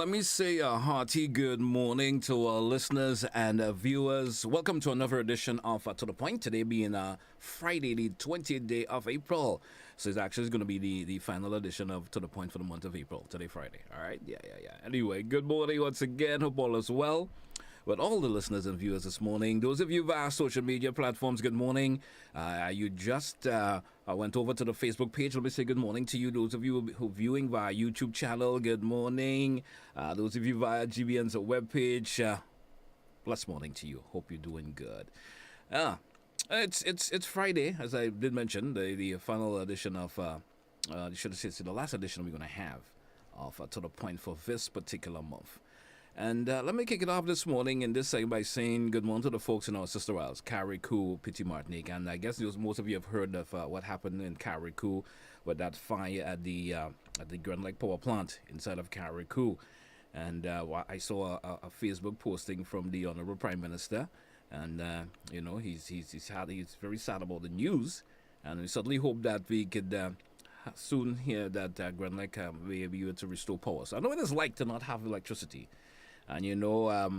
let me say a hearty good morning to our listeners and viewers. Welcome to another edition of To The Point. Today being Friday, the 20th day of April. So it's actually going to be the final edition of To The Point for the month of April. Today, Friday. All right? Yeah. Anyway, good morning once again. Hope all is well with all the listeners and viewers this morning. Those of you via social media platforms, good morning. You just went over to the Facebook page. Let me say good morning to you. Those of you who are viewing via YouTube channel, good morning. Those of you via GBN's webpage, blessed morning to you. Hope you're doing good. It's Friday, as I did mention, the final edition of, should I say, the last edition we're going to have of To The Point for this particular month. And let me kick it off this morning in this segment by saying good morning to the folks in our sister isles, Carriacou, Petit Martinique. And I guess most of you have heard of what happened in Carriacou with that fire at the Grand Lake Power Plant inside of Carriacou. And I saw a Facebook posting from the Honorable Prime Minister. And, he's very sad about the news. And we certainly hope that we could soon hear that Grand Lake may be able to restore power. So I know what it's like to not have electricity. And my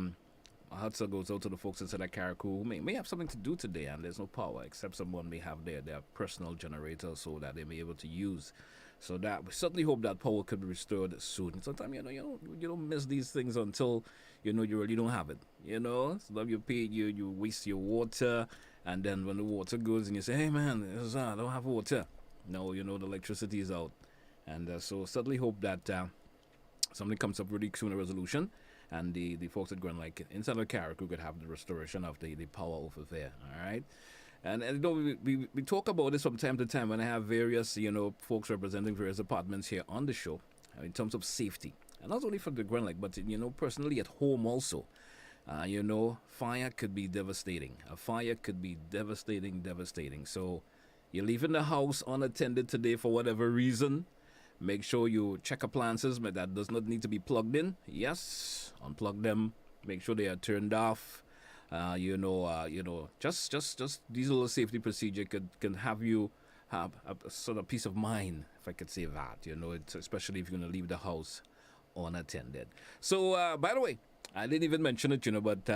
heart still goes out to the folks inside of Carriacou who may have something to do today and there's no power, except someone may have their personal generator so that they may be able to use. So that we certainly hope that power could be restored soon. Sometimes you don't miss these things until you really don't have it. So you pay, you waste your water, and then when the water goes and you say, hey man, I don't have water. No, the electricity is out. And so certainly hope that something comes up really soon, a resolution. And the folks at Grand Lake inside of Carriacou could have the restoration of the power over there, all right? And we talk about this from time to time when I have various, folks representing various departments here on the show in terms of safety. And not only for the Grand Lake, but, personally at home also. Fire could be devastating. A fire could be devastating. So you're leaving the house unattended today for whatever reason. Make sure you check appliances that does not need to be plugged in. Yes, unplug them. Make sure they are turned off. Just these little safety procedure can have you have a sort of peace of mind, if I could say that. Especially if you're going to leave the house unattended. So, by the way, I didn't even mention it, but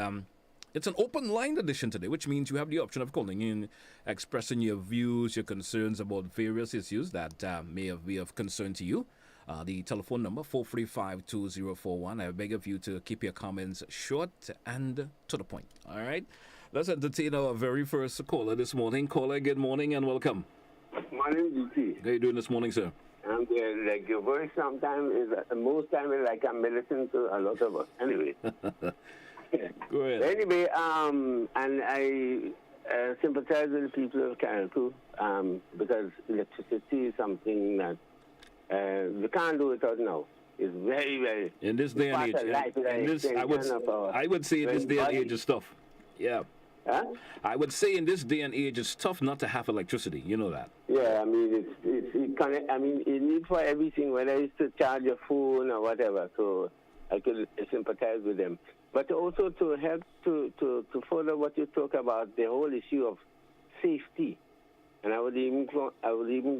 it's an open line edition today, which means you have the option of calling in, expressing your views, your concerns about various issues that may be of concern to you. The telephone number, 435-2041. I beg of you to keep your comments short and to the point. All right? Let's entertain our very first caller this morning. Caller, good morning and welcome. Morning, GT. How are you doing this morning, sir? I'm good. Like your voice sometimes is, most time is like I'm listening to a lot of us. Anyway. Go ahead. Anyway, and I sympathize with the people of Carriacou because electricity is something that we can't do without now. It's very, very... In this day and age. I would say in this day and age is tough. Yeah. Huh? I would say in this day and age it's tough not to have electricity. You know that. Yeah, I mean, you need for everything, whether it's to charge your phone or whatever. So I could sympathize with them. But also to help to further what you talk about, the whole issue of safety. And I would even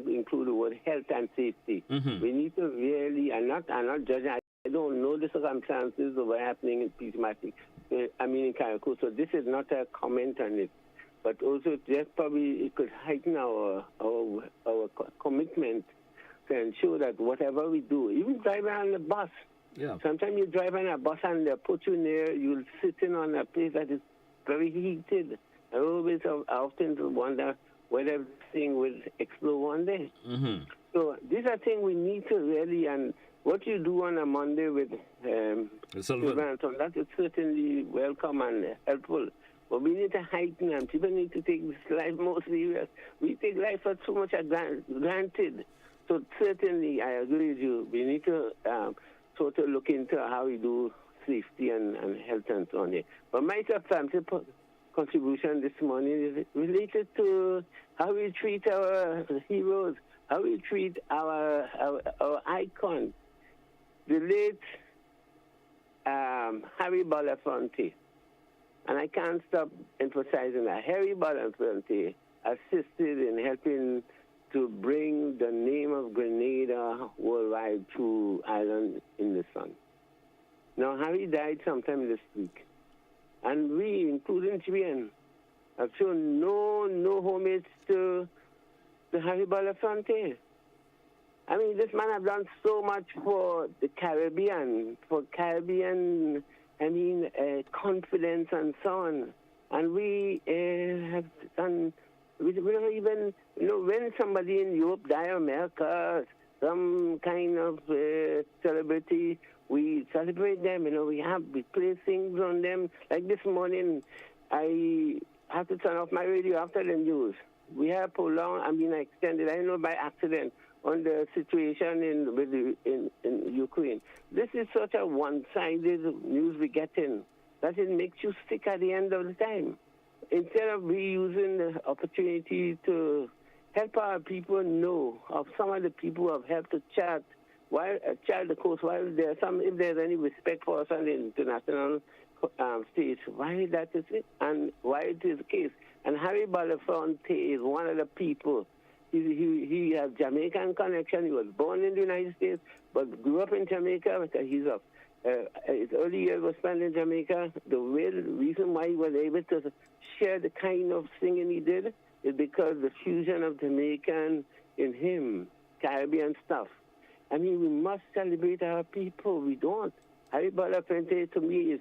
include the word health and safety. Mm-hmm. We need to really, I'm not judging, I don't know the circumstances of what happening in Pismatic, in Carriacou, so this is not a comment on it. But also just probably it could heighten our commitment to ensure that whatever we do, even driving on the bus, yeah. Sometimes you drive on a bus and they put you near, you'll sit in on a place that is very heated. I always often wonder whether this thing will explode one day. Mm-hmm. So these are things we need to really, and what you do on a Monday with that is certainly welcome and helpful. But we need to heighten, and people need to take this life more serious. We take life for so much granted. So certainly, I agree with you. We need to sort of look into how we do safety and health and so on. But my contribution this morning is related to how we treat our heroes, how we treat our icon, the late Harry Belafonte. And I can't stop emphasizing that Harry Belafonte assisted in helping to bring the name of Grenada worldwide to Island in the Sun. Now, Harry died sometime this week. And we, including GBN, have shown no homage to Harry Belafonte. I mean, this man has done so much for the Caribbean, confidence and so on. And we have done, we don't even, when somebody in Europe die, America, some kind of celebrity, we celebrate them, we play things on them. Like this morning, I have to turn off my radio after the news. We have prolonged, extended, I know by accident, on the situation in Ukraine. This is such a one-sided news we're getting that it makes you sick at the end of the time. Instead of reusing the opportunity to help our people know of some of the people who have helped to chart the coast, while if there's any respect for us on the international stage, why that is it, and why it is the case. And Harry Belafonte is one of the people. He has Jamaican connection. He was born in the United States, but grew up in Jamaica. His early years were spent in Jamaica. The real reason why he was able to share the kind of singing he did is because the fusion of Jamaican in him, Caribbean stuff. I mean, we must celebrate our people. We don't. Harry Belafonte, to me, is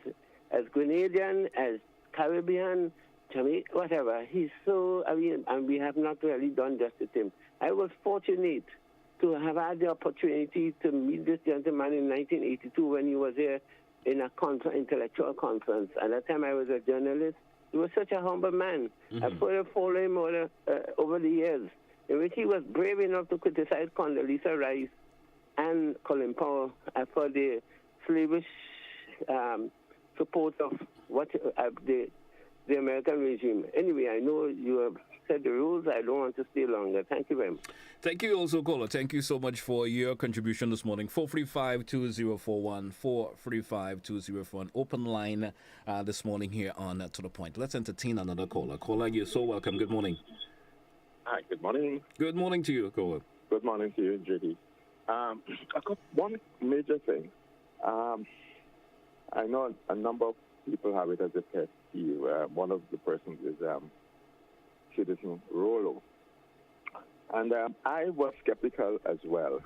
as Grenadian, as Caribbean, Jamaica, whatever. He's so, and we have not really done justice to him. I was fortunate to have had the opportunity to meet this gentleman in 1982 when he was here in a intellectual conference. At that time, I was a journalist. He was such a humble man. Mm-hmm. I further followed him over the years, in which he was brave enough to criticize Condoleezza Rice and Colin Powell for the slavish support of the American regime. Anyway, I know you have set the rules. I don't want to stay longer. Thank you very much. Thank you also, caller. Thank you so much for your contribution this morning. 435-2041, 435-2041. Open line this morning here on To The Point. Let's entertain another caller. Caller, you're so welcome. Good morning. Hi, good morning. Good morning to you, caller. Good morning to you, JD. I got one major thing. I know a number of people have it as a pet peeve. One of the persons is Citizen Rollo. And I was skeptical as well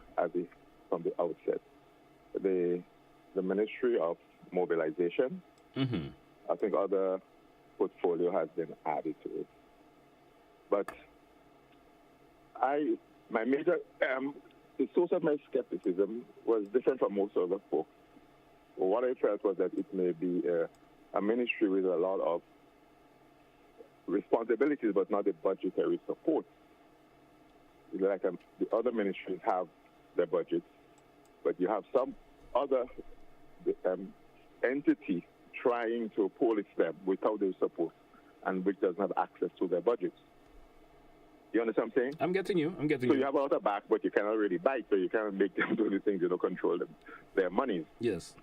from the outset. The Ministry of Mobilization, mm-hmm. I think other portfolio has been added to it. But my major, the source of my skepticism was different from most other folks. What I felt was that it may be a ministry with a lot of responsibilities, but not the budgetary support. Like the other ministries have their budgets, but you have some other entity trying to police them without their support and which doesn't have access to their budgets. You understand what I'm saying? I'm getting you. So you have a lot of back, but you cannot really bite, so you cannot make them do the things, control them, their monies. Yes.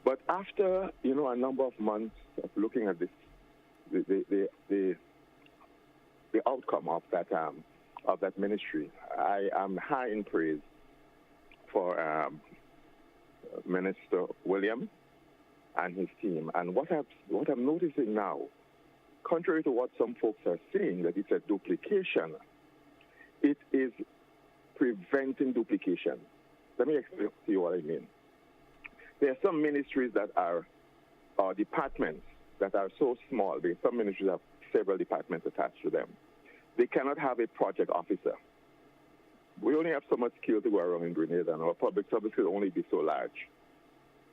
But after, a number of months of looking at this, the outcome of that ministry, I am high in praise for Minister William and his team. And what I'm noticing now, contrary to what some folks are saying, that it's a duplication, it is preventing duplication. Let me explain to you what I mean. There are some ministries that are departments that are so small. Some ministries have several departments attached to them. They cannot have a project officer. We only have so much skill to go around in Grenada, and our public service will only be so large.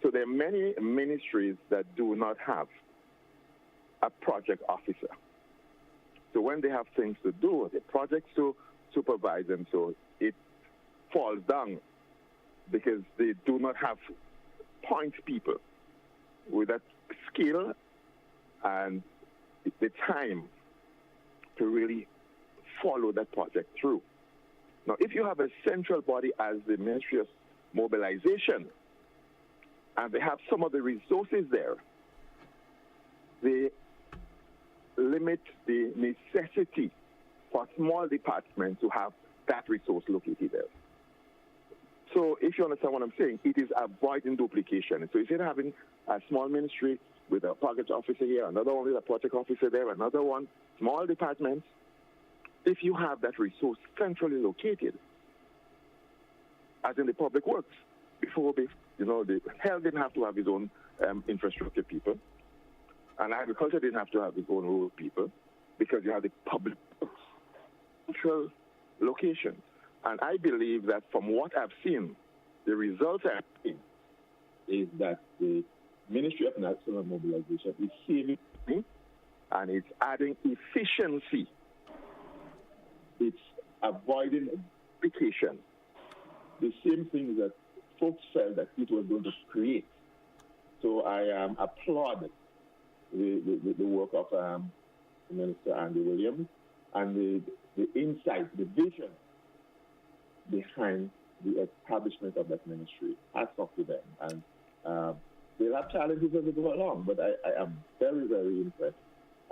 So there are many ministries that do not have a project officer. So when they have things to do, the projects to supervise them, so it falls down because they do not have point people with that skill and the time to really follow that project through. Now, if you have a central body as the Ministry of Mobilization, and they have some of the resources there, they limit the necessity for small departments to have that resource located there. So if you understand what I'm saying, it is avoiding duplication. So instead of having a small ministry with a package officer here, another one with a project officer there, another one, small departments, if you have that resource centrally located, as in the public works, before the health didn't have to have its own infrastructure people, and agriculture didn't have to have its own rural people, because you have the public central location. And I believe that from what I've seen, the results I've seen is that the Ministry of National Mobilization is saving money and it's adding efficiency. It's avoiding duplication. The same thing that folks felt that it was going to create. So I applaud the work of Minister Andy Williams and the insight, the vision behind the establishment of that ministry. Hats off to them. And they'll have challenges as they go along, but I am very, very impressed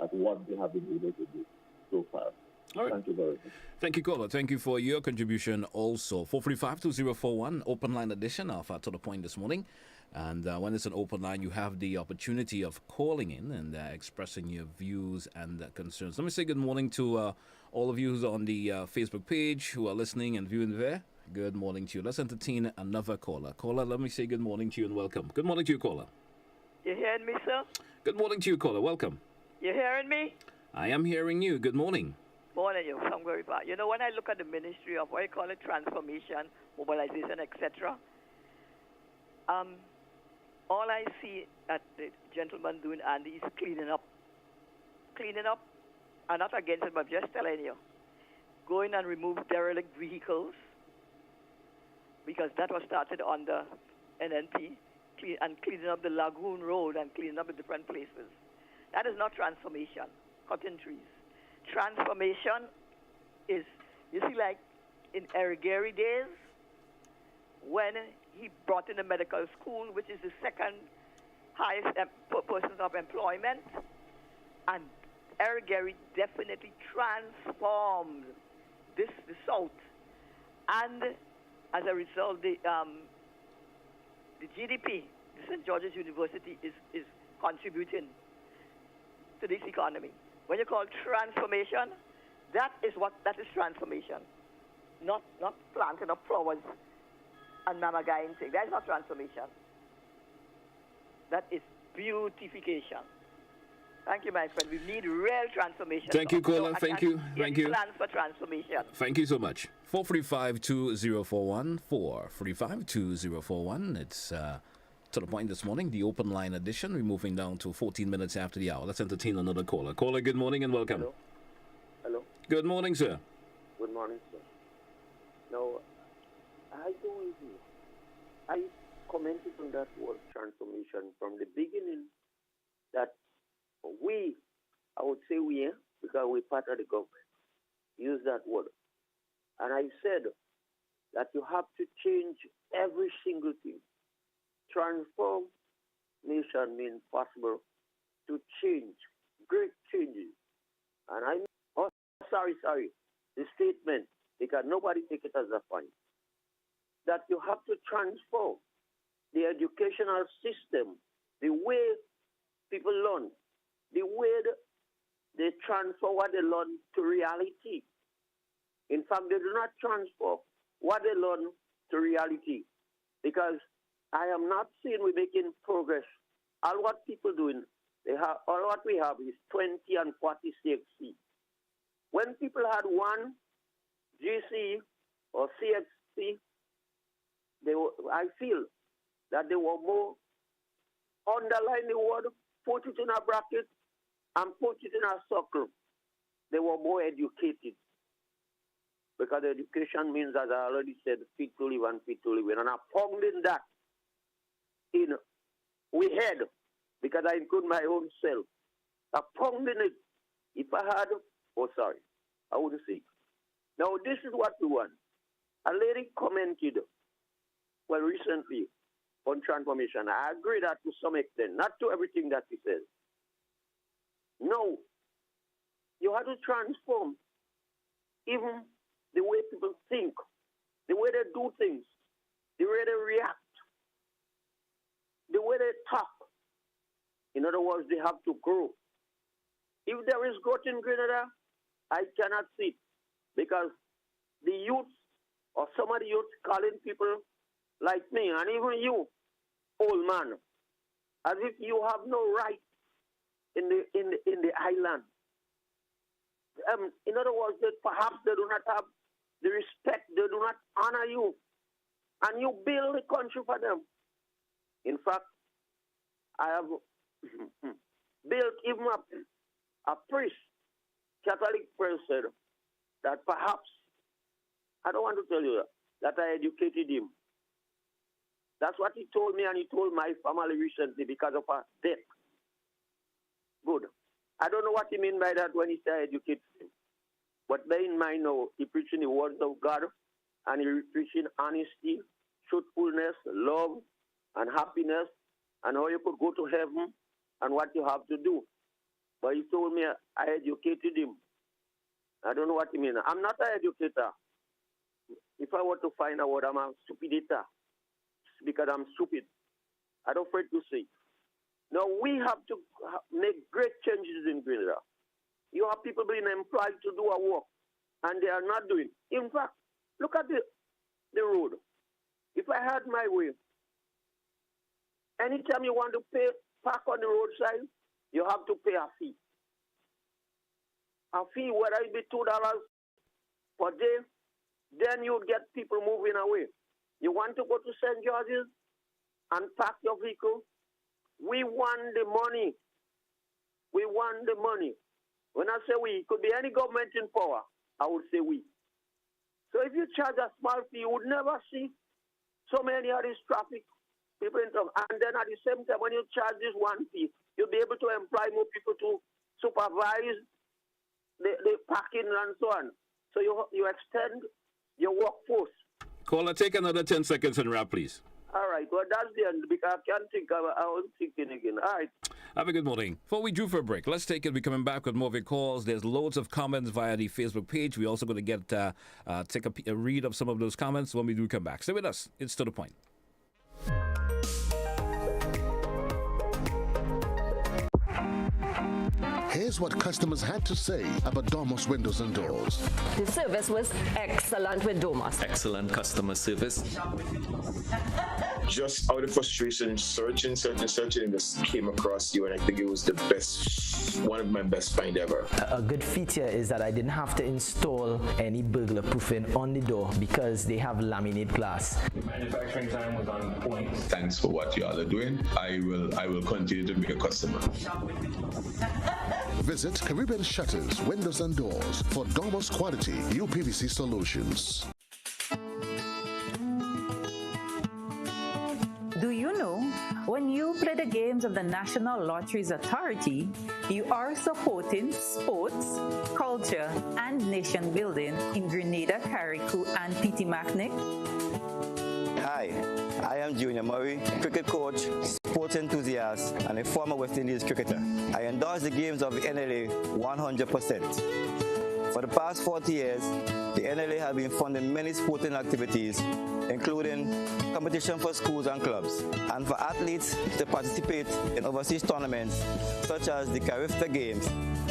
at what they have been able to do so far. All right. Thank you very much. Thank you, caller. Thank you for your contribution also. 435-2041, open line edition of To The Point this morning. And when it's an open line, you have the opportunity of calling in and expressing your views and concerns. Let me say good morning to all of you who's on the Facebook page who are listening and viewing there. Good morning to you. Let's entertain another caller. Caller, let me say good morning to you and welcome. Good morning to you, caller. You hearing me, sir? Good morning to you, caller. Welcome. You hearing me? I am hearing you. Good morning. Morning, you. I'm very bad. You know, when I look at the Ministry of what you call it, transformation, mobilization, etc., all I see that the gentleman doing, Andy, is cleaning up. Cleaning up. I'm not against it, but I'm just telling you. Going and remove derelict vehicles, because that was started under NNP, and cleaning up the Lagoon Road and cleaning up the different places. That is not transformation, cutting trees. Transformation is, you see, like in Eric Gary days, when he brought in the medical school, which is the second highest persons of employment, and Eric Gary definitely transformed the South. And as a result, the GDP, the St. George's University, is contributing to this economy. When you call transformation, that is transformation. Not planting of flowers and mama guy and thing. That is not transformation. That is beautification. Thank you, my friend. We need real transformation. Thank you, caller. Thank you. Thank you. Plans for transformation. Thank you so much. 435-2041. 435-2041. It's To The Point this morning, the open line edition. We're moving down to 14 minutes after the hour. Let's entertain another caller. Caller, good morning and welcome. Hello. Hello. Good morning, sir. Good morning, sir. Now, I commented on that word transformation from the beginning, that I would say we, because we're part of the government, use that word. And I said that you have to change every single thing. Transformation means possible to change, great changes. And sorry, the statement, because nobody take it as a point, that you have to transform the educational system, the way people learn, the way they transfer what they learn to reality. In fact, they do not transfer what they learn to reality, because I am not seeing we're making progress. All what people doing, all what we have is 20 and 40 CXC. When people had one GC or CXC, I feel that they were more underline the word, put it in a bracket, and put it in a circle. They were more educated. Because education means, as I already said, fit to live and fit to live. And I'm pounding that in we head, because I include my own self. I'm pounding it. If I had, I would say. Now, this is what we want. A lady commented, recently on transformation. I agree that to some extent, not to everything that he says. No, you have to transform even the way people think, the way they do things. the way they react, the way they talk. In other words, they have to grow. If there is growth in Grenada, I cannot see it because the youth or some of the youth calling people like me and even you, old man, as if you have no right in the island. In other words, that perhaps they do not have the respect, they do not honor you, and you build the country for them. In fact, I have built even a priest, Catholic priest said that perhaps, I don't want to tell you that I educated him. That's what he told me, and he told my family recently because of a death. Good. I don't know what he mean by that when he said educate him. But bear in mind now, he preaching the words of God, and he preaching honesty, truthfulness, love, and happiness, and how you could go to heaven, and what you have to do. But he told me I educated him. I don't know what he mean. I'm not an educator. If I were to find out what I'm a stupidator, because I'm stupid, I don't afraid to say. Now, we have to make great changes in Grenada. You have people being employed to do a work, and they are not doing. In fact, look at the road. If I had my way, anytime you want to park on the roadside, you have to pay a fee. A fee, whether it be $2 per day, then you get people moving away. You want to go to St. George's and park your vehicle? We want the money. We want the money. When I say we, it could be any government in power. I would say we. So if you charge a small fee, you would never see so many of these traffic people in town. And then at the same time, when you charge this one fee, you'll be able to employ more people to supervise the parking and so on. So you extend your workforce. Caller, take another 10 seconds and wrap, please. All right, well, that's the end because I can't think. I was thinking again. All right. Have a good morning. Before we do for a break, let's take it. We're coming back with more of your calls. There's loads of comments via the Facebook page. We're also going to get take a read of some of those comments when we do come back. Stay with us. It's To The Point. Here's what customers had to say about Dormos Windows and Doors. The service was excellent with Dormos. Excellent customer service. Just out of frustration, searching, and just came across you, and I think it was the best, one of my best find ever. A good feature is that I didn't have to install any burglar proofing on the door because they have laminate glass. The manufacturing time was on point. Thanks for what you all are doing. I will continue to be a customer. Visit Caribbean Shutters, Windows and Doors for Dormos quality UPVC solutions. Do you know, when you play the games of the National Lotteries Authority, you are supporting sports, culture, and nation building in Grenada, Carriacou, and Petit-Martinique? Hi, I am Junior Murray, cricket coach, sports enthusiast, and a former West Indies cricketer. I endorse the games of the NLA 100%. For the past 40 years, the NLA has been funding many sporting activities, including competition for schools and clubs, and for athletes to participate in overseas tournaments such as the Carifta Games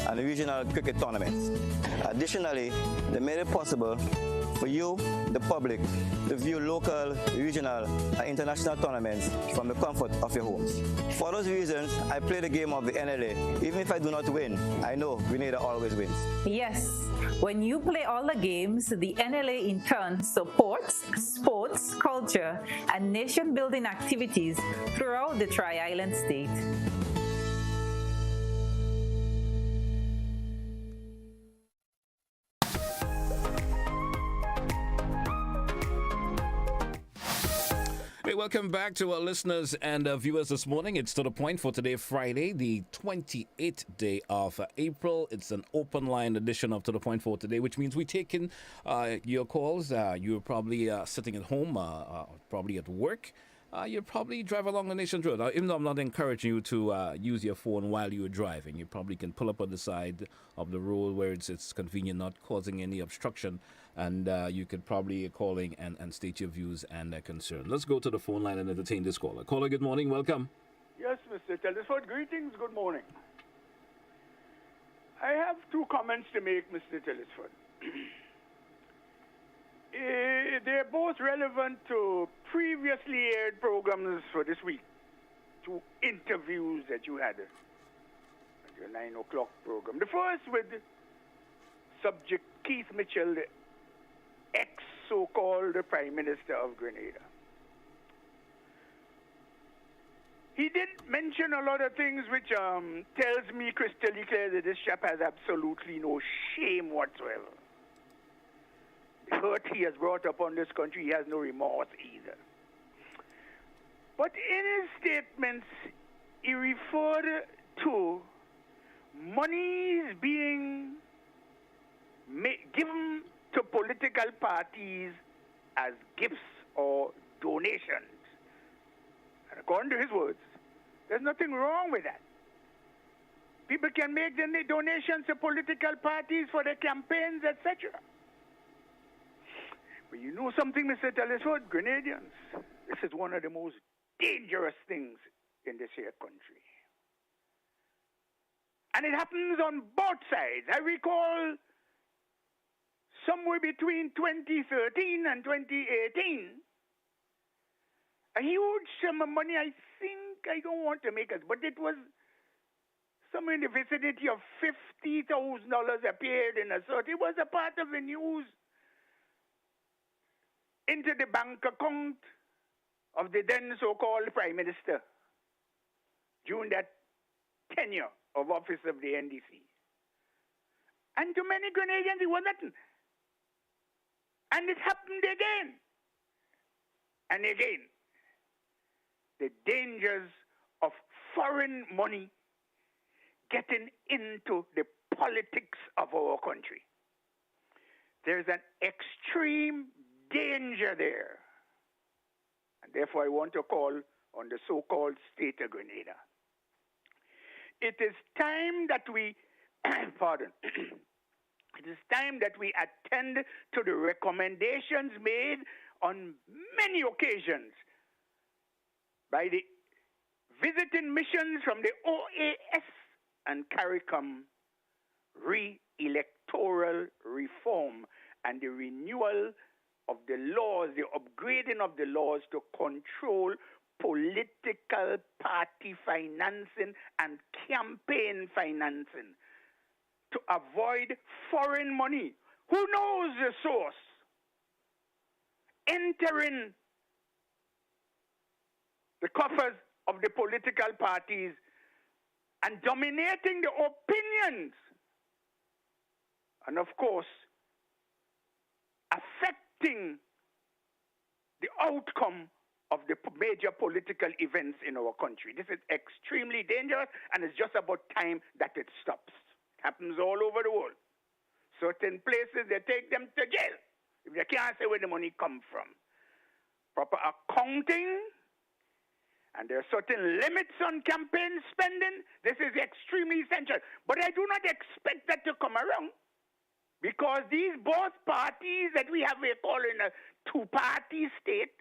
and the regional cricket tournaments. Additionally, they made it possible for you, the public, to view local, regional, and international tournaments from the comfort of your homes. For those reasons, I play the game of the NLA. Even if I do not win, I know Grenada always wins. Yes, when you play all the games, the NLA in turn supports sports, culture, and nation-building activities throughout the Tri-Island state. Hey, welcome back to our listeners and viewers this morning. It's To The Point for today, Friday, the 28th day of April. It's an open line edition of To The Point for today, which means we take in your calls. You're probably sitting at home, probably at work. you probably drive along the nation's road. Even though I'm not encouraging you to use your phone while you're driving, you probably can pull up on the side of the road where it's convenient, not causing any obstruction, and you could probably calling and state your views and concerns. Let's go to the phone line and entertain this caller. Caller, good morning. Welcome. Yes, Mr. Telesford. Greetings. Good morning. I have two comments to make, Mr. Telesford. They're both relevant to previously aired programs for this week, two interviews that you had at your 9 o'clock program. The first with subject Keith Mitchell, the ex-so-called Prime Minister of Grenada. He did mention a lot of things which tells me crystal clear that this chap has absolutely no shame whatsoever. The hurt he has brought upon this country, he has no remorse either. But in his statements, he referred to monies being given to political parties as gifts or donations. And according to his words, there's nothing wrong with that. People can make the donations to political parties for their campaigns, etc. But you know something, Mr. Telesford, Grenadians, this is one of the most dangerous things in this here country. And it happens on both sides. I recall somewhere between 2013 and 2018, a huge sum of money, I don't want to make it, but it was somewhere in the vicinity of $50,000 appeared in a sort. It was a part of the news into the bank account of the then so-called Prime Minister during that tenure of office of the NDC. And to many Grenadians, it was nothing. And it happened again and again. The dangers of foreign money getting into the politics of our country. There's an extreme danger there. And therefore, I want to call on the so-called state of Grenada. It is time that we, pardon, it is time that we attend to the recommendations made on many occasions by the visiting missions from the OAS and CARICOM re-electoral reform and the renewal of the laws, the upgrading of the laws to control political party financing and campaign financing to avoid foreign money. Who knows the source? Entering the coffers of the political parties and dominating the opinions, and of course, affecting the outcome of the major political events in our country. This is extremely dangerous, and it's just about time that it stops. It happens all over the world. Certain places, they take them to jail if they can't say where the money comes from. Proper accounting, and there are certain limits on campaign spending. This is extremely essential. But I do not expect that to come around, because these both parties that we have, we're calling a two-party state,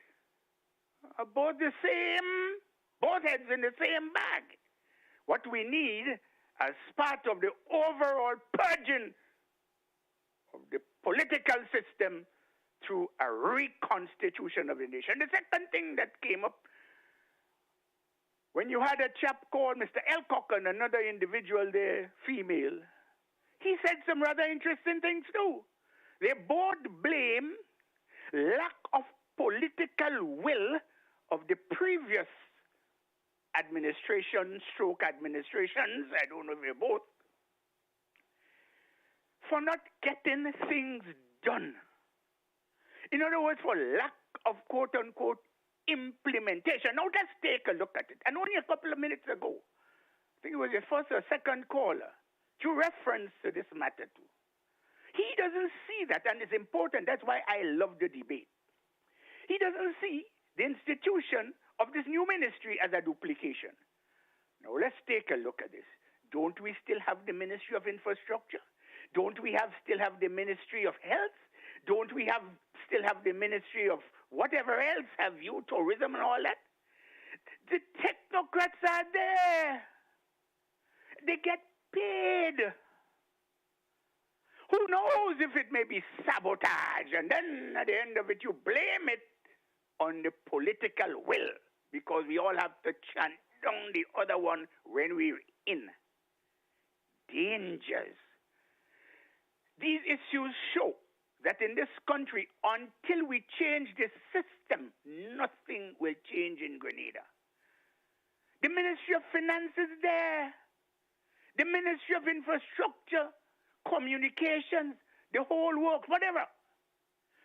are both the same, both heads in the same bag. What we need as part of the overall purging of the political system through a reconstitution of the nation. The second thing that came up, when you had a chap called Mr. Elcock and another individual there, female, he said some rather interesting things too. They both blame lack of political will of the previous administrations, I don't know if they're both, for not getting things done. In other words, for lack of quote-unquote implementation. Now let's take a look at it. And only a couple of minutes ago, I think it was your first or second caller, you reference to this matter too. He doesn't see that, and it's important. That's why I love the debate. He doesn't see the institution of this new ministry as a duplication. Now let's take a look at this. Don't we still have the Ministry of Infrastructure? Don't we still have the Ministry of Health? Don't we still have the Ministry of whatever else have you, tourism and all that? The technocrats are there. They get paid. Who knows if it may be sabotage, and then at the end of it you blame it on the political will, because we all have to chant down the other one when we're in. Dangers. These issues show that in this country, until we change the system, nothing will change in Grenada. The Ministry of Finance is there. The Ministry of Infrastructure, Communications, the whole work, whatever.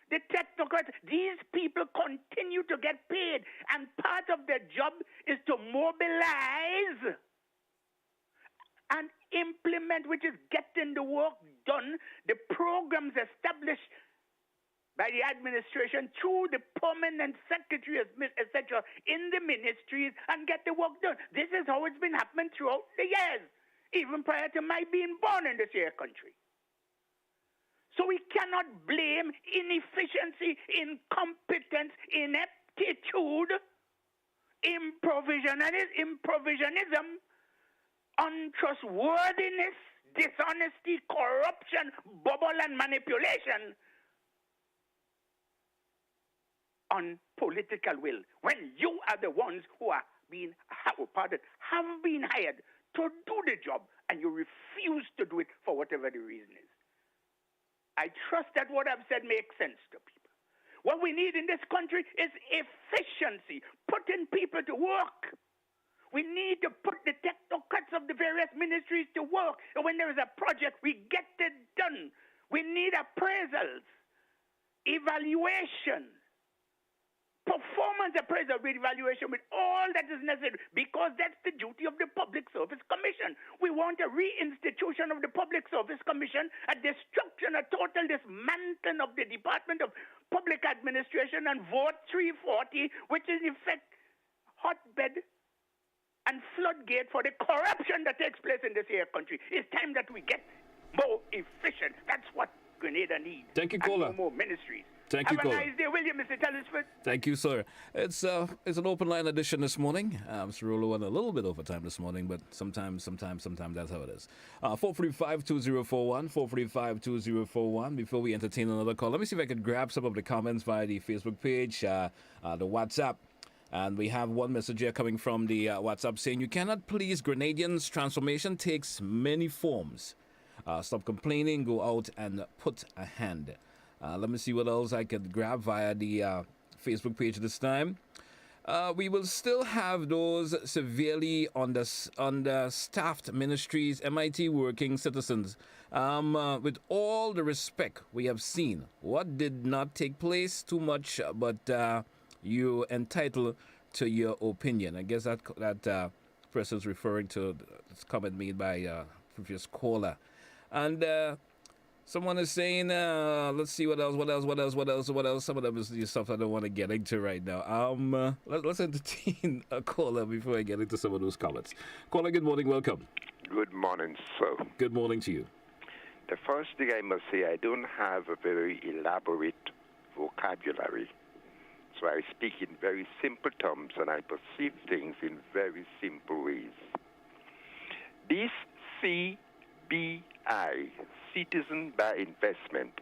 The technocrats, these people continue to get paid, and part of their job is to mobilize and implement, which is getting the work done, the programs established by the administration through the permanent secretaries, etc., in the ministries, and get the work done. This is how it's been happening throughout the years, even prior to my being born in this here country. So we cannot blame inefficiency, incompetence, ineptitude, improvisionism, untrustworthiness, dishonesty, corruption, bubble and manipulation on political will, when you are the ones who have been hired to do the job, and you refuse to do it for whatever the reason is. I trust that what I've said makes sense to people. What we need in this country is efficiency, putting people to work. We need to put the technocrats of the various ministries to work. And when there is a project, we get it done. We need appraisals, evaluation, performance appraisal with evaluation, with all that is necessary, because that's the duty of the Public Service Commission. We want a reinstitution of the Public Service Commission, a destruction, a total dismantling of the Department of Public Administration, and Vote 340, which is in effect hotbed and floodgate for the corruption that takes place in this here country. It's time that we get more efficient. That's what Grenada needs. Thank you, caller. And more ministries. Thank you, Have a caller. nice day, William, Mr. Tellisford. Thank you, sir. It's an open line edition this morning. Mr. Rolo went a little bit over time this morning, but sometimes that's how it is. 435-2041, 435-2041. Before we entertain another call, let me see if I could grab some of the comments via the Facebook page, the WhatsApp. And we have one message here coming from the WhatsApp saying, "You cannot please Grenadians. Transformation takes many forms. Stop complaining, go out and put a hand." Let me see what else I could grab via the Facebook page this time. We will still have those severely understaffed ministries, MIT working citizens. With all the respect we have seen, what did not take place too much, but you entitled to your opinion. I guess that person's referring to this comment made by a previous caller. And someone is saying, let's see what else. Some of them is stuff I don't want to get into right now. Let's entertain a caller before I get into some of those comments. Caller, good morning, welcome. Good morning, sir. Good morning to you. The first thing I must say, I don't have a very elaborate vocabulary. So I speak in very simple terms, and I perceive things in very simple ways. This CBI, Citizen by Investment,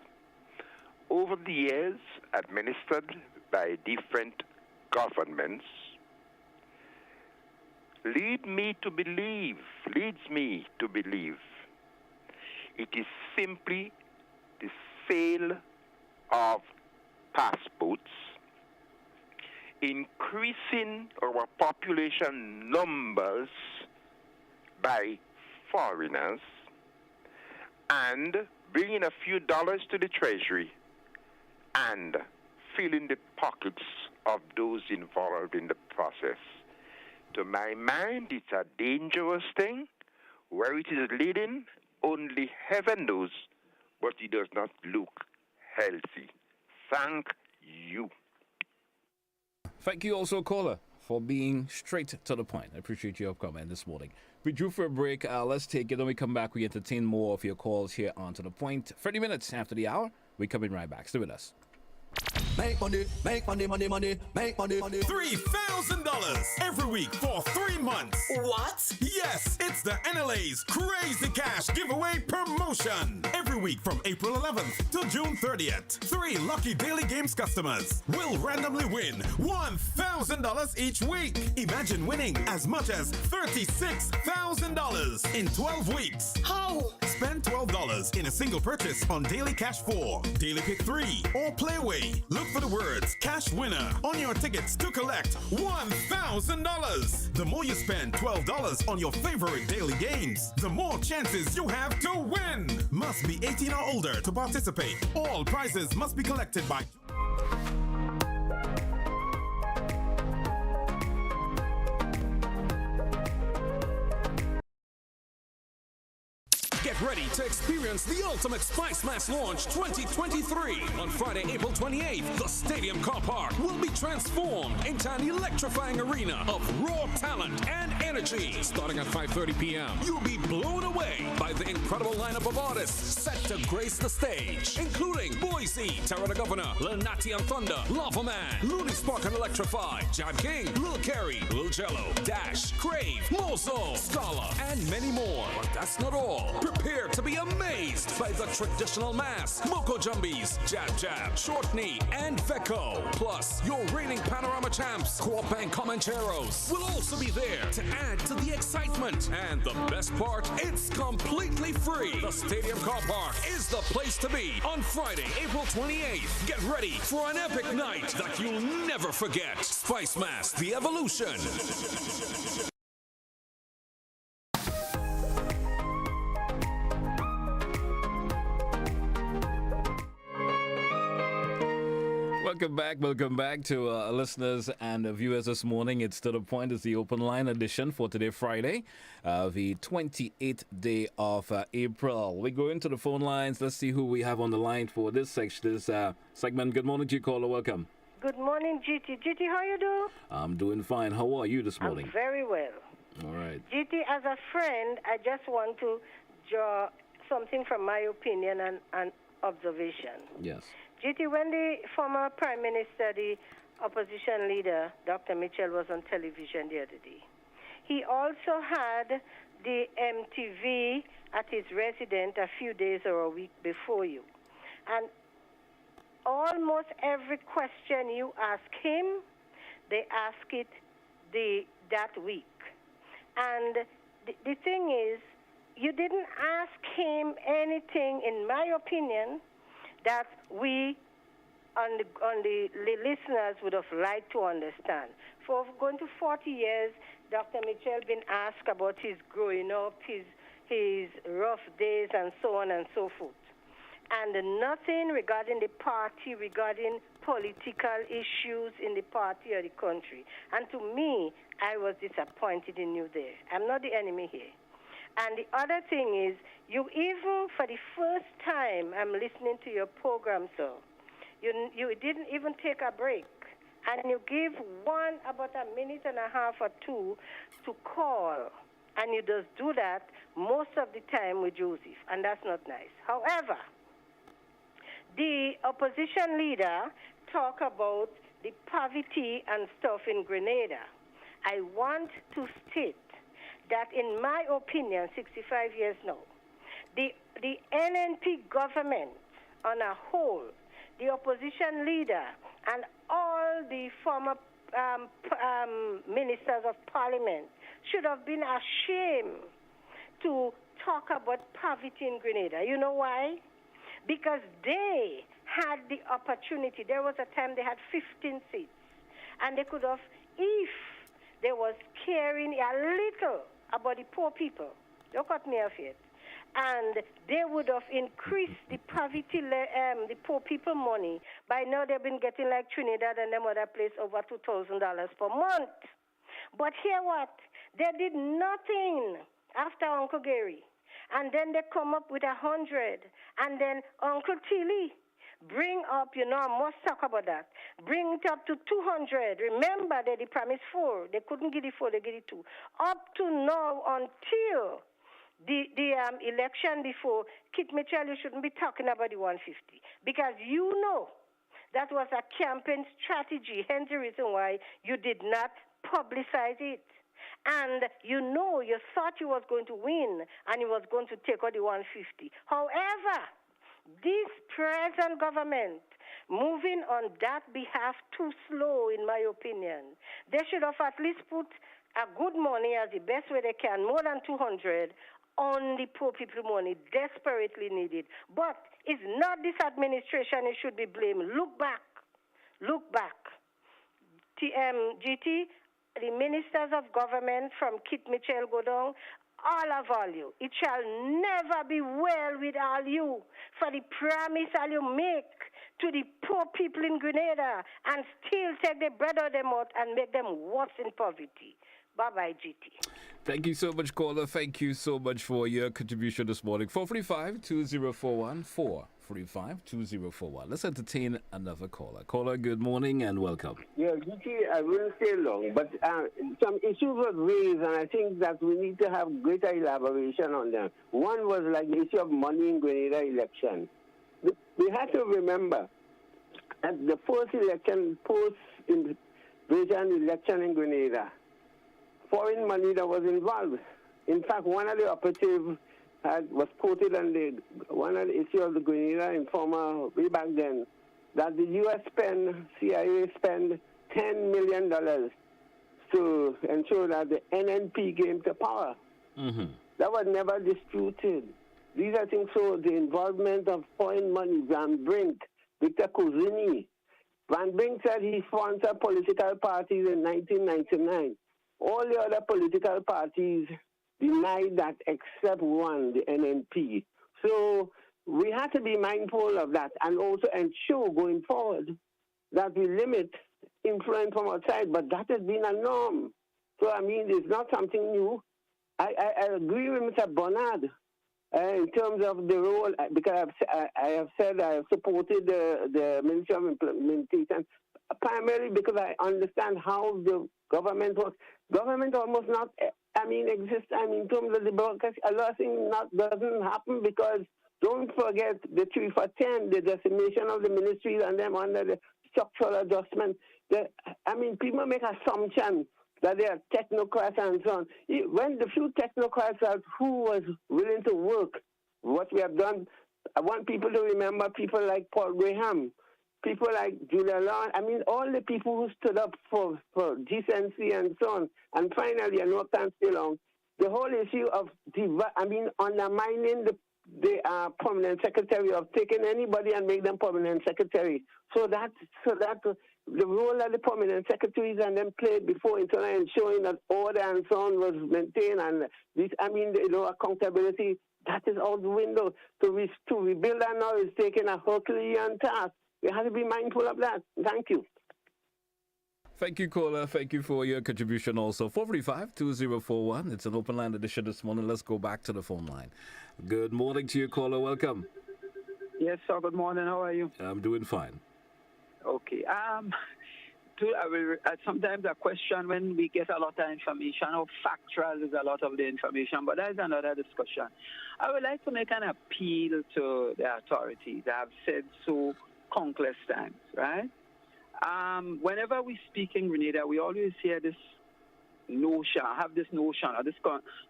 over the years administered by different governments, leads me to believe it is simply the sale of passports, increasing our population numbers by foreigners, and bringing a few dollars to the treasury and filling the pockets of those involved in the process. To my mind, it's a dangerous thing. Where it is leading, only heaven knows, but it does not look healthy. Thank you. Thank you also, caller, for being straight to the point. I appreciate your comment this morning. We drew for a break. Let's take it. When we come back, we entertain more of your calls here on To The Point. 30 minutes after the hour, we're coming right back. Stay with us. Make money, make money, money, money, make money, money. $3,000 every week for 3 months. What? Yes, it's the NLA's Crazy Cash Giveaway Promotion. Every week from April 11th to June 30th. 3 lucky Daily Games customers will randomly win $1,000 each week. Imagine winning as much as $36,000 in 12 weeks. How? Spend $12 in a single purchase on Daily Cash 4, Daily Pick 3, or Playway. Look for the words Cash Winner on your tickets to collect $1,000. The more you spend $12 on your favorite daily games, the more chances you have to win. Must be 18 or older to participate. All prizes must be collected by... Get ready to experience the ultimate Spice Mass launch 2023. On Friday, April 28th, the Stadium Car Park will be transformed into an electrifying arena of raw talent and energy. Starting at 5:30 p.m., you'll be blown away by the incredible lineup of artists set to grace the stage, including Boise, Terra the Governor, Lil Natty and Thunder, Lava Man, Looney Spark and Electrify, Jab King, Lil Kerry, Lil Jello, Dash, Crave, Mozo, Scala, and many more. But that's not all. Prepare to be amazed by the traditional mass, Moko Jumbies, Jab Jab, Short Knee, and Veko. Plus, your reigning Panorama champs, Co-op and Comancheros, will also be there to add to the excitement. And the best part, it's completely free. The Stadium Car Park is the place to be on Friday, April 28th. Get ready for an epic night that you'll never forget. Spice Mass, the evolution. Welcome back to listeners and viewers this morning. It's To The Point. It's the open line edition for today, Friday, the 28th day of April. We go into the phone lines. Let's see who we have on the line for this segment. Good morning to you, caller. Welcome. Good morning, GT. GT, how you do? I'm doing fine. How are you this morning? I'm very well. All right. GT, as a friend, I just want to draw something from my opinion and observation. Yes. GT, when the former Prime Minister, the opposition leader, Dr. Mitchell, was on television the other day, he also had the MTV at his residence a few days or a week before you. And almost every question you ask him, they ask it that week. And the thing is, you didn't ask him anything, in my opinion, that we on the listeners would have liked to understand. For going to 40 years, Dr. Mitchell been asked about his growing up, his rough days, and so on and so forth. And nothing regarding the party, regarding political issues in the party or the country. And to me, I was disappointed in you there. I'm not the enemy here. And the other thing is, you even, for the first time, I'm listening to your program, sir, you didn't even take a break. And you give one about a minute and a half or two to call. And you just do that most of the time with Joseph. And that's not nice. However, the opposition leader talk about the poverty and stuff in Grenada. I want to state that, in my opinion, 65 years now, the NNP government on a whole, the opposition leader, and all the former ministers of parliament should have been ashamed to talk about poverty in Grenada. You know why? Because they had the opportunity. There was a time they had 15 seats, and they could have, if they was caring a little about the poor people, don't cut me off yet, and they would have increased the poverty, the poor people money. By now they've been getting like Trinidad and them other place over $2,000 per month. But hear what? They did nothing after Uncle Gary. And then they come up with 100. And then Uncle Tilly bring up, I must talk about that. bring it up to 200. Remember that the promise 4. They couldn't get it 4, they get it 2. Up to now until the election before, Kit Mitchell, you shouldn't be talking about the 150 because you know that was a campaign strategy, hence the reason why you did not publicize it. And you know, you thought you was going to win and you was going to take out the 150. However, this present government moving on that behalf too slow, in my opinion. They should have at least put a good money as the best way they can, more than 200, on the poor people money, desperately needed. But it's not this administration it should be blamed. Look back. Look back. GT, the ministers of government from Kit Mitchell go down, all of all you. It shall never be well with all you for the promise all you make to the poor people in Grenada and still take the bread out of them out and make them worse in poverty. Bye-bye, GT. Thank you so much, caller. Thank you so much for your contribution this morning. 435-2041, 435-2041. Let's entertain another caller. Caller, good morning and welcome. Yeah, GT, I wouldn't stay long, but some issues were raised, and I think that we need to have greater elaboration on them. One was like the issue of money in Grenada election. We have to remember that the first election, post-invasion election in Grenada, foreign money that was involved. In fact, one of the operatives was quoted on one of the issues of the Grenada Informer way back then, that the U.S. CIA spent $10 million to ensure that the NNP came to power. Mm-hmm. That was never disputed. These are things, so the involvement of foreign money, Van Brink, Victor Cousini. Van Brink said he sponsored political parties in 1999. All the other political parties denied that except one, the NNP. So we have to be mindful of that and also ensure going forward that we limit influence from outside, but that has been a norm. So, I mean, it's not something new. I agree with Mr. Bernard in terms of the role, because I have said I have supported the Ministry of Implementation, primarily because I understand how the government works. Government almost not, exists. In terms of the bureaucracy, a lot of things doesn't happen because don't forget the 3 for 10, the decimation of the ministries and them under the structural adjustment. People make assumptions that they are technocrats and so on. When the few technocrats are who was willing to work, what we have done, I want people to remember people like Paul Graham, people like Julia Lawn, all the people who stood up for decency and so on. And finally, I know I can't stay long, the whole issue of undermining the permanent secretary, of taking anybody and make them permanent secretary. So that the role of the permanent secretaries and them played before internal ensuring that order and so on was maintained, and this, accountability, that is out the window. To rebuild that now is taking a Herculean task. We have to be mindful of that. Thank you. Thank you, caller. Thank you for your contribution also. 435-2041. It's an open line edition this morning. Let's go back to the phone line. Good morning to you, caller. Welcome. Yes, sir. Good morning. How are you? I'm doing fine. Okay. Sometimes I question when we get a lot of information, how factual is a lot of the information, but that's another discussion. I would like to make an appeal to the authorities. I've said so countless times, right? Whenever we speak in Grenada, we always hear this notion, or this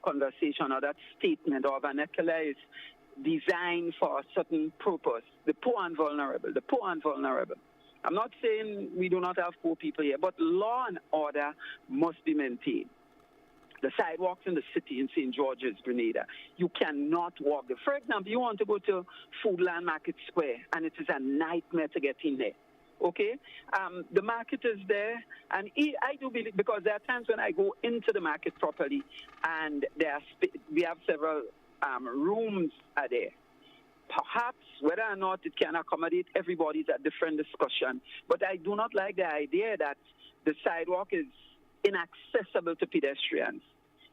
conversation, or that statement or vernacular is designed for a certain purpose. The poor and vulnerable, the poor and vulnerable. I'm not saying we do not have poor people here, but law and order must be maintained. The sidewalks in the city in St. George's, Grenada, you cannot walk there. For example, you want to go to Foodland Market Square, and it is a nightmare to get in there. Okay? The market is there, and I do believe, because there are times when I go into the market properly, and we have several rooms are there. Perhaps whether or not it can accommodate everybody is a different discussion. But I do not like the idea that the sidewalk is inaccessible to pedestrians.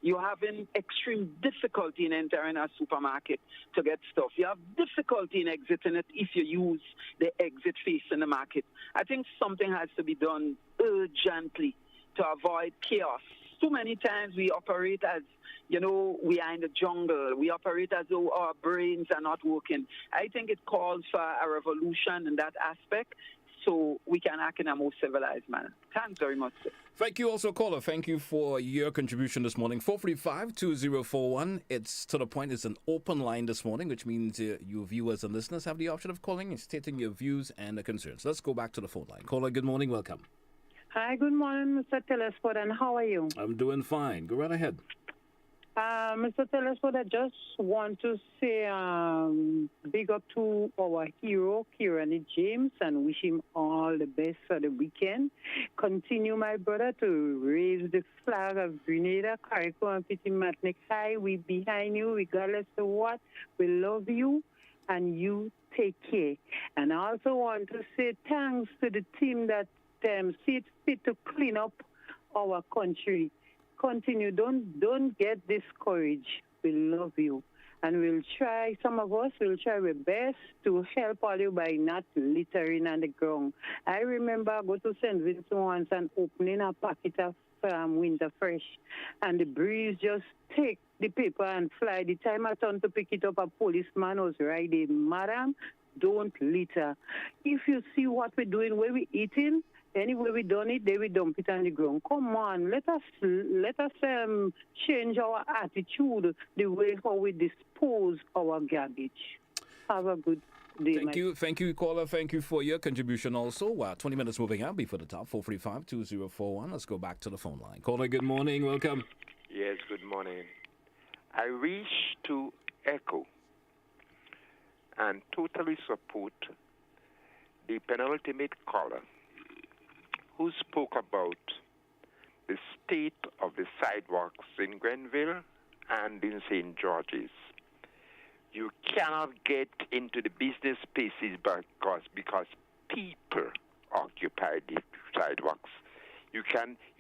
you're having extreme difficulty in entering a supermarket to get stuff. You have difficulty in exiting it if you use the exit face in the market. I think something has to be done urgently to avoid chaos. Too many times we operate as, we are in the jungle. We operate as though our brains are not working. I think it calls for a revolution in that aspect so we can act in a more civilized manner. Thanks very much, sir. Thank you also, caller. Thank you for your contribution this morning. 435-2041. It's to the point. It's an open line this morning, which means you viewers and listeners have the option of calling and stating your views and concerns. Let's go back to the phone line. Caller, good morning. Welcome. Hi, good morning, Mr. Telesford, and how are you? I'm doing fine. Go right ahead. Mr. Telesford, I just want to say big up to our hero, Kieran James, and wish him all the best for the weekend. Continue, my brother, to raise the flag of Grenada, Carriacou, and Petit Matnick High. We behind you, regardless of what. We love you, and you take care. And I also want to say thanks to the team that see it fit to clean up our country. Continue. Don't get discouraged. We love you. And we'll try, some of us will try our best to help all you by not littering on the ground. I remember I go to St. Vincent once and opening a packet of Winter Fresh, and the breeze just take the paper and fly. The time I turned to pick it up, a policeman was right there. Madam, don't litter. If you see what we're doing, where we're eating, anyway we done it, they will dump it on the ground. Come on, let us change our attitude, the way how we dispose our garbage. Have a good day. Thank you, caller. Thank you for your contribution also. 20 minutes moving out before the top. 435-2041. Let's go back to the phone line. Caller, good morning. Welcome. Yes, good morning. I wish to echo and totally support the penultimate caller who spoke about the state of the sidewalks in Grenville and in St. George's. You cannot get into the business spaces because people occupy the sidewalks. You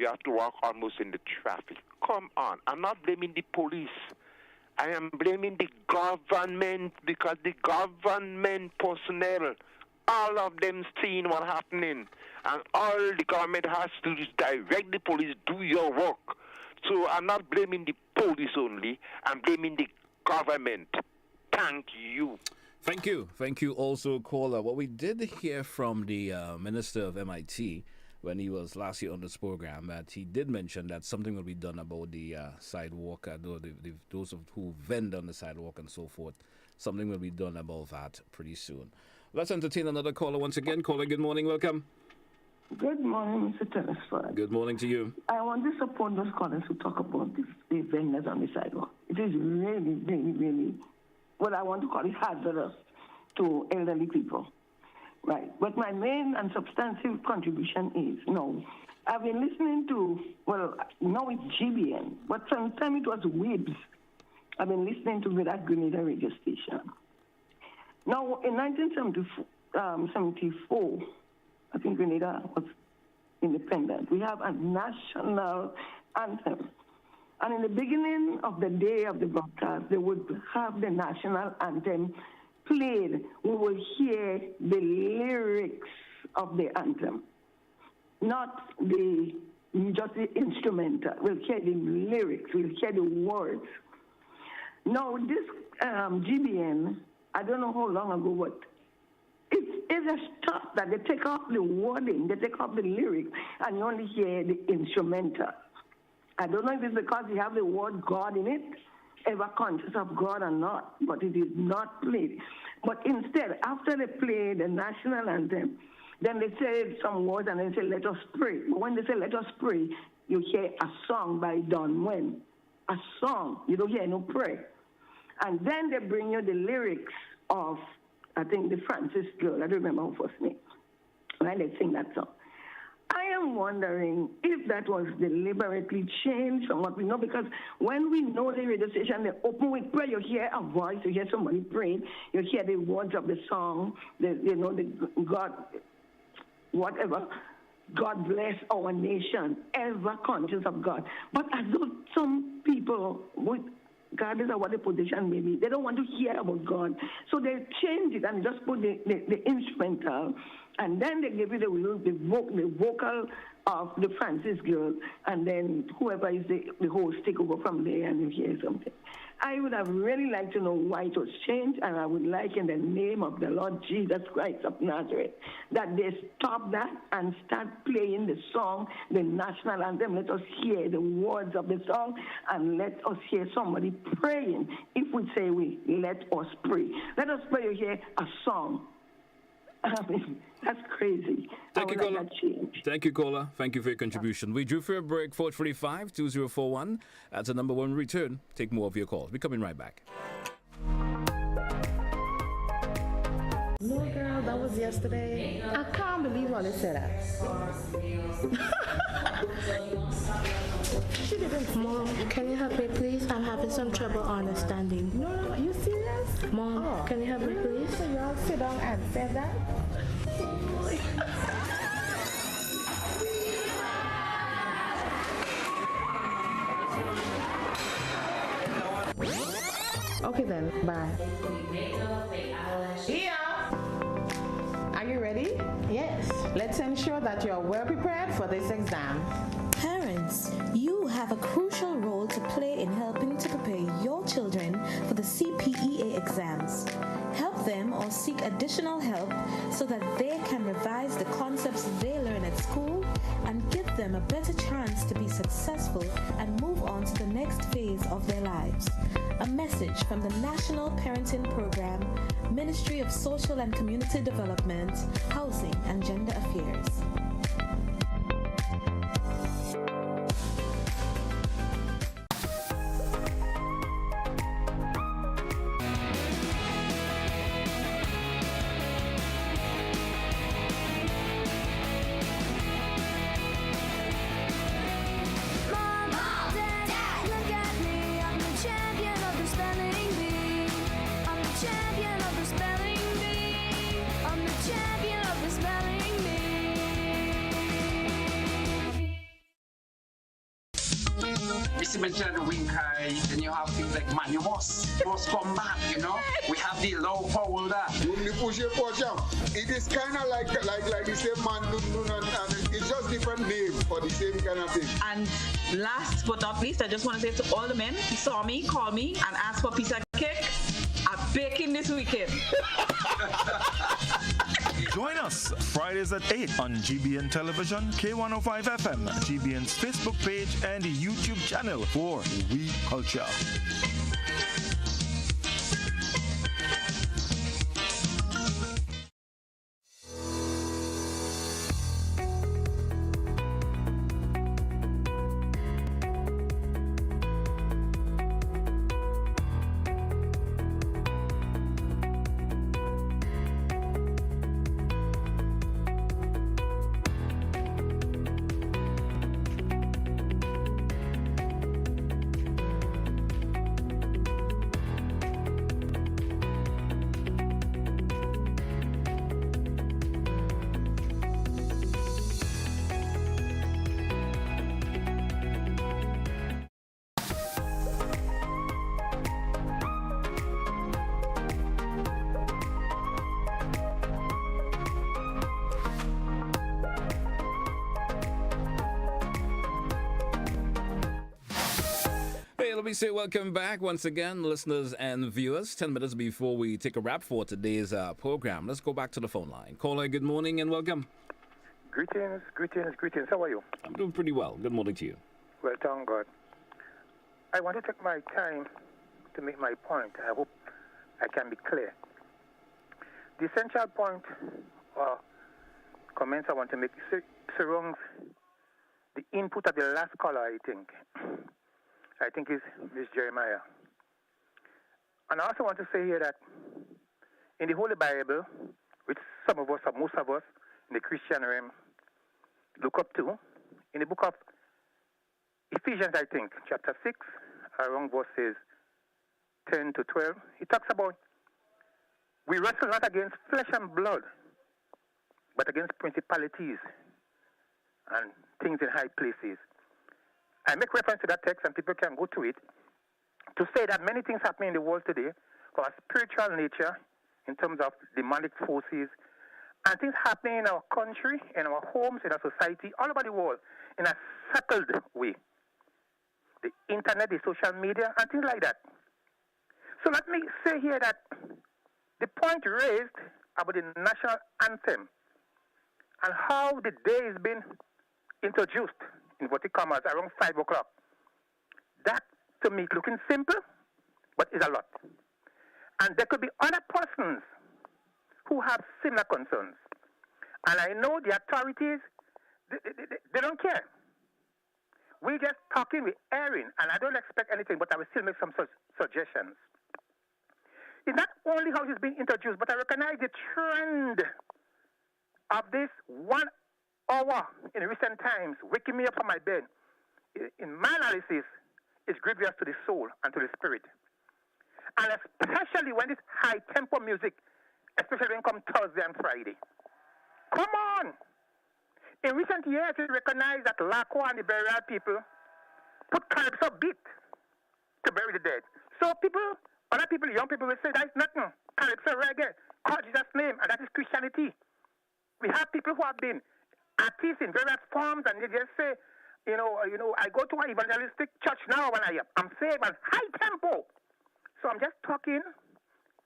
have to walk almost in the traffic. Come on, I'm not blaming the police. I am blaming the government, because the government personnel, all of them seeing what's happening. And all the government has to do is direct the police, do your work. So I'm not blaming the police only, I'm blaming the government. Thank you. Thank you. Thank you also, caller. What we did hear from the Minister of MIT when he was last year on this program, that he did mention that something will be done about the sidewalk, those who vend on the sidewalk and so forth. Something will be done about that pretty soon. Let's entertain another caller once again. Caller, good morning. Welcome. Good morning, Mr. Telesford. Good morning to you. I want to support those callers who talk about the vendors on the sidewalk. It is really, really, really, what I want to call it, hazardous to elderly people. Right. But my main and substantive contribution is, I've been listening to, now it's GBN, but sometimes it was WIBS. I've been listening to that Grenada radio station. Now, in 1974, I think Grenada was independent. We have a national anthem. And in the beginning of the day of the broadcast, they would have the national anthem played. We will hear the lyrics of the anthem, not just the instrumental. We'll hear the lyrics. We'll hear the words. Now, this GBN, I don't know how long ago, but it's a stuff that they take off the wording, they take off the lyrics, and you only hear the instrumental. I don't know if it's because you have the word God in it, ever conscious of God or not, but it is not played. But instead, after they play the national anthem, then they say some words and then say, let us pray. But when they say, let us pray, you hear a song by Don Wen. A song. You don't hear no prayer. And then they bring you the lyrics of, I think, the Francis girl. I don't remember her first name. Right? They sing that song. I am wondering if that was deliberately changed from what we know, because when we know the radio station, they open with prayer, you hear a voice, you hear somebody praying, you hear the words of the song, the God, whatever, God bless our nation, ever conscious of God. But as though some people, regardless of what the position may be, they don't want to hear about God. So they change it and just put the instrumental, and then they give you the vocal of the Francis girl, and then whoever is the host take over from there and you hear something. I would have really liked to know why it was changed, and I would like, in the name of the Lord Jesus Christ of Nazareth, that they stop that and start playing the song, the national anthem. Let us hear the words of the song, and let us hear somebody praying. If we say let us pray. Let us pray, you hear a song. I mean, that's crazy. Thank you, caller. Thank you, caller. Thank you for your contribution. We drew for a break, 435-2041. That's the number one return. Take more of your calls. We're coming right back. No, girl, that was yesterday. I can't believe Ollie said that. She didn't. Mom, can you help me, please? I'm having some trouble understanding. No, are you serious? Mom, can you help me, please? So you all sit down and say that? Okay then, bye. Here. Are you ready? Yes. Let's ensure that you're well prepared for this exam. Parents, you have a crucial role to play in helping to prepare your children for the CPEA exams. Help them or seek additional help so that they can revise the concepts they learn at school and give them a better chance to be successful and move on to the next phase of their lives. A message from the National Parenting Program, Ministry of Social and Community Development, Housing and Gender Affairs. Then you have things like man, you must come back, you know. We have the low power that. It is kind of like the same man, and it's just different name for the same kind of thing. And last but not least, I just want to say to all the men who saw me, call me, and ask for a piece of cake. I'm baking this weekend. Join us Fridays at 8 on GBN Television, K105 FM, GBN's Facebook page, and YouTube channel for We Culture. Let me say welcome back once again, listeners and viewers. 10 minutes before we take a wrap for today's program. Let's go back to the phone line. Caller, good morning and welcome. Greetings. How are you? I'm doing pretty well. Good morning to you. Well, thank God. I want to take my time to make my point. I hope I can be clear. The essential point or comments I want to make surrounds the input of the last caller, I think is Ms. Jeremiah. And I also want to say here that in the Holy Bible, which some of us, or most of us, in the Christian realm, look up to, in the book of Ephesians, I think, chapter 6, around verses 10 to 12, it talks about, we wrestle not against flesh and blood, but against principalities and things in high places, I make reference to that text, and people can go to it, to say that many things happening in the world today for a spiritual nature in terms of demonic forces and things happening in our country, in our homes, in our society, all over the world in a settled way. The internet, the social media, and things like that. So let me say here that the point raised about the national anthem and how the day is being introduced in inverted commas around 5 o'clock, that to me is looking simple, but is a lot. And there could be other persons who have similar concerns. And I know the authorities, they don't care. We're just talking, we're airing, and I don't expect anything, but I will still make some suggestions. It's not only how it's being introduced, but I recognize the trend of this 1 hour in recent times, waking me up from my bed. In my analysis, is grievous to the soul and to the spirit. And especially when it's high-tempo music, especially when it comes Thursday and Friday. Come on! In recent years, we recognize that Lako and the burial people put calypso beat to bury the dead. So people, other people, young people will say that is nothing. Calypso reggae, call Jesus' name, and that is Christianity. We have people who have been artists in various forms, and they just say, I go to an evangelistic church now when I'm saved and high tempo. So I'm just talking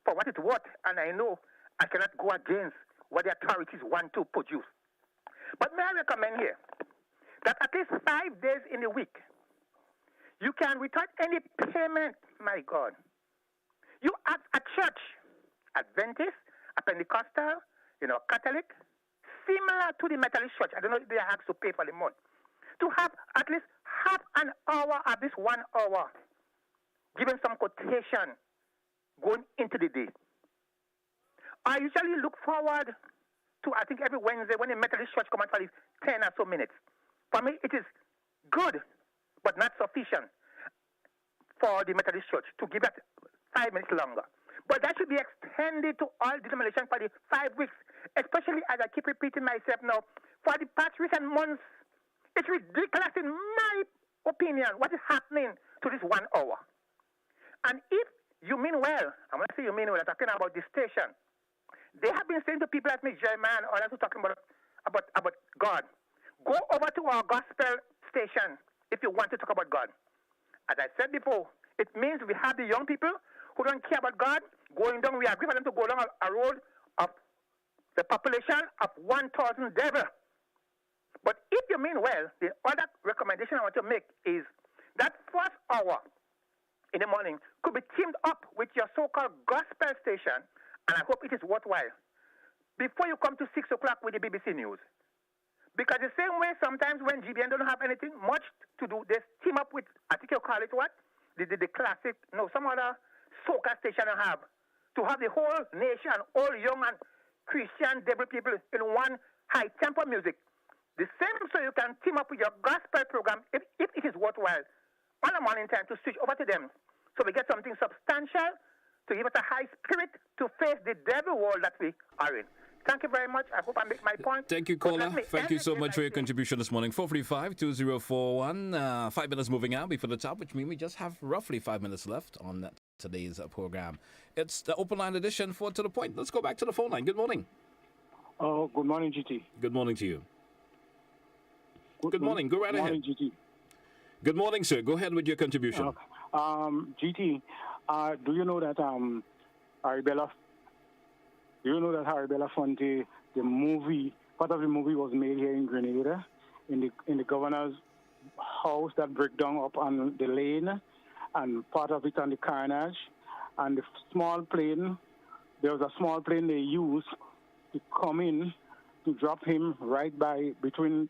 for what it's worth, and I know I cannot go against what the authorities want to produce. But may I recommend here that at least 5 days in a week, you can, without any payment, my God, you at a church, Adventist, a Pentecostal, Catholic, similar to the Methodist church. I don't know if they have to pay for the month. To have at least half an hour of this 1 hour, giving some quotation going into the day. I usually look forward to, I think, every Wednesday when the Methodist church comes out for these 10 or so minutes. For me, it is good, but not sufficient for the Methodist church to give that 5 minutes longer. But that should be extended to all denominations for the 5 weeks, especially as I keep repeating myself now. For the past recent months, it's ridiculous in my opinion what is happening to this 1 hour. And if you mean well, I want to say you mean well, I'm talking about the station. They have been saying to people like me, Jeremiah, and others who are talking about God, go over to our gospel station if you want to talk about God. As I said before, it means we have the young people who don't care about God going down. We agree for them to go down a road of the population of 1,000 devil. But if you mean well, the other recommendation I want to make is that first hour in the morning could be teamed up with your so-called gospel station, and I hope it is worthwhile, before you come to 6 o'clock with the BBC News. Because the same way sometimes when GBN don't have anything much to do, they team up with, I think you call it what? The classic, some other soca station I have, to have the whole nation, all young and Christian devil people in one high-tempo music. The same so you can team up with your gospel program, if it is worthwhile, on a morning time to switch over to them. So we get something substantial to give us a high spirit to face the devil world that we are in. Thank you very much. I hope I make my point. Thank you, caller. Thank you so much for your contribution this morning. 435-2041. 5 minutes moving out before the top, which means we just have roughly 5 minutes left on today's program. It's the open line edition for To The Point. Let's go back to the phone line. Good morning. Oh, good morning, GT. Good morning to you. Good morning. Go right ahead. GT. Good morning, sir. Go ahead with your contribution. GT, do you know that Arabella Fonte, the movie, part of the movie was made here in Grenada, in the governor's house that broke down up on the lane, and part of it on the Carnage, and the small plane. There was a small plane they used to come in to drop him right between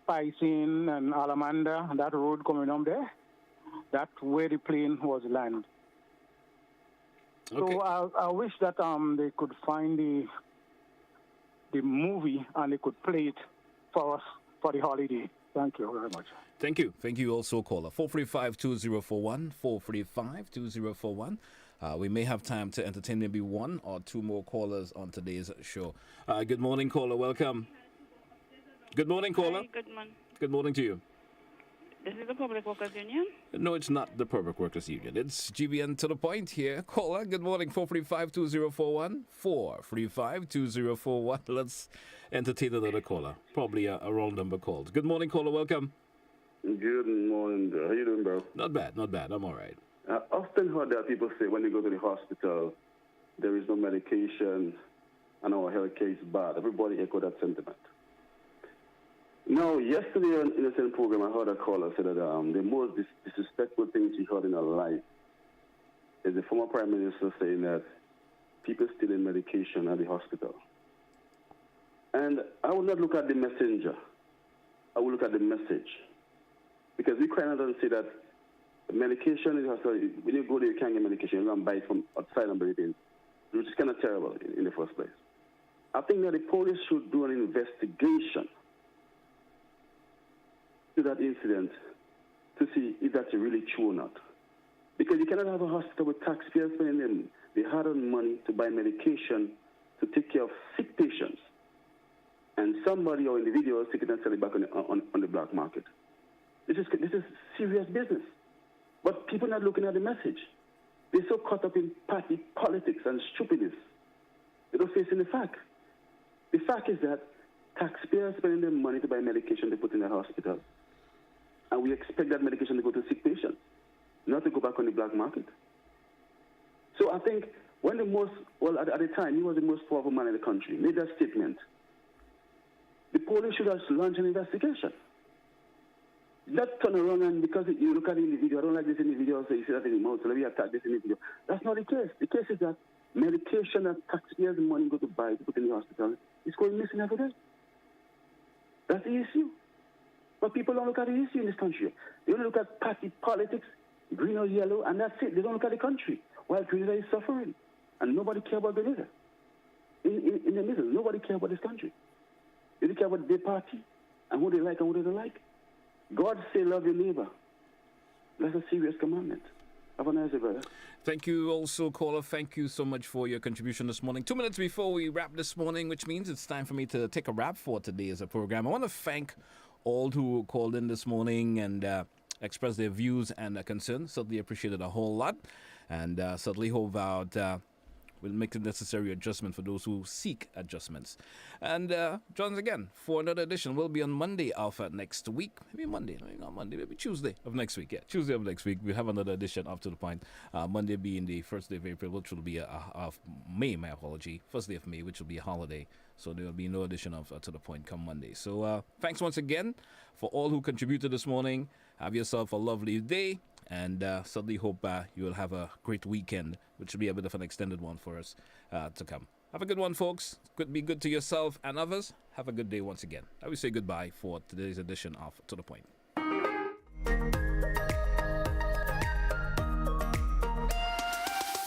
Spicing and Alamanda, that road coming up there. That's where the plane was landed. Okay. So I wish that they could find the movie and they could play it for us for the holiday. Thank you very much. Thank you. Thank you also, caller. 435-2041, 435-2041. We may have time to entertain maybe one or two more callers on today's show. Good morning, caller. Welcome. Good morning, caller. Hi, good morning. Good morning to you. This is the Public Workers Union. No, it's not the Public Workers Union. It's GBN to the point here. Caller, good morning, 435-2041. 435-2041. Let's entertain another caller. Probably a wrong number called. Good morning, caller. Welcome. Good morning, bro. How you doing, bro? Not bad, not bad. I'm all right. I often heard that people say when they go to the hospital, there is no medication and our health care is bad. Everybody echo that sentiment. Now, yesterday in the same program, I heard a caller say that the most disrespectful thing she heard in her life is the former Prime Minister saying that people stealing medication at the hospital. And I would not look at the messenger. I would look at the message. Because we cannot say that medication is also, when you go there, you can't get medication. You can buy it from outside and bring it in, which is kind of terrible in the first place. I think that the police should do an investigation to that incident to see if that's really true or not. Because you cannot have a hospital with taxpayers spending the hard-earned money to buy medication to take care of sick patients, and somebody or individual is taking and selling it back on the black market. This is serious business. But people are not looking at the message. They're so caught up in party politics and stupidness. They don't face the fact. The fact is that taxpayers spending their money to buy medication they put in the hospital, and we expect that medication to go to sick patients, not to go back on the black market. So I think when at the time, he was the most powerful man in the country, made that statement, the police should have launched an investigation. Not turn around and because you look at the individual, I don't like this individual, so you say that in the mouth, so let me attack this individual. That's not the case. The case is that medication that taxpayers' money go to buy to put in the hospital is going missing every day. That's the issue. But people don't look at the issue in this country. They only look at party politics, green or yellow, and that's it. They don't look at the country. While Grenada is suffering, and nobody cares about Grenada. In the middle, nobody cares about this country. They care about their party and who they like and who they don't like. God say love your neighbor. That's a serious commandment. Have a nice day, brother. Thank you also, caller. Thank you so much for your contribution this morning. 2 minutes before we wrap this morning, which means it's time for me to take a wrap for today as a program. I want to thank all who called in this morning and expressed their views and concerns. Certainly appreciate it a whole lot. And certainly hope that we'll make the necessary adjustment for those who seek adjustments. And join us again for another edition. We'll be on Monday of next week. Maybe Monday, maybe not Monday, maybe Tuesday of next week. Yeah, Tuesday of next week. We'll have another edition up to the point. Monday being the first day of April, which will be of May, my apology. First day of May, which will be a holiday. So there will be no edition of To The Point come Monday. So thanks once again for all who contributed this morning. Have yourself a lovely day. And certainly hope you will have a great weekend, which will be a bit of an extended one for us to come. Have a good one, folks. Be good to yourself and others. Have a good day once again. I will say goodbye for today's edition of To The Point.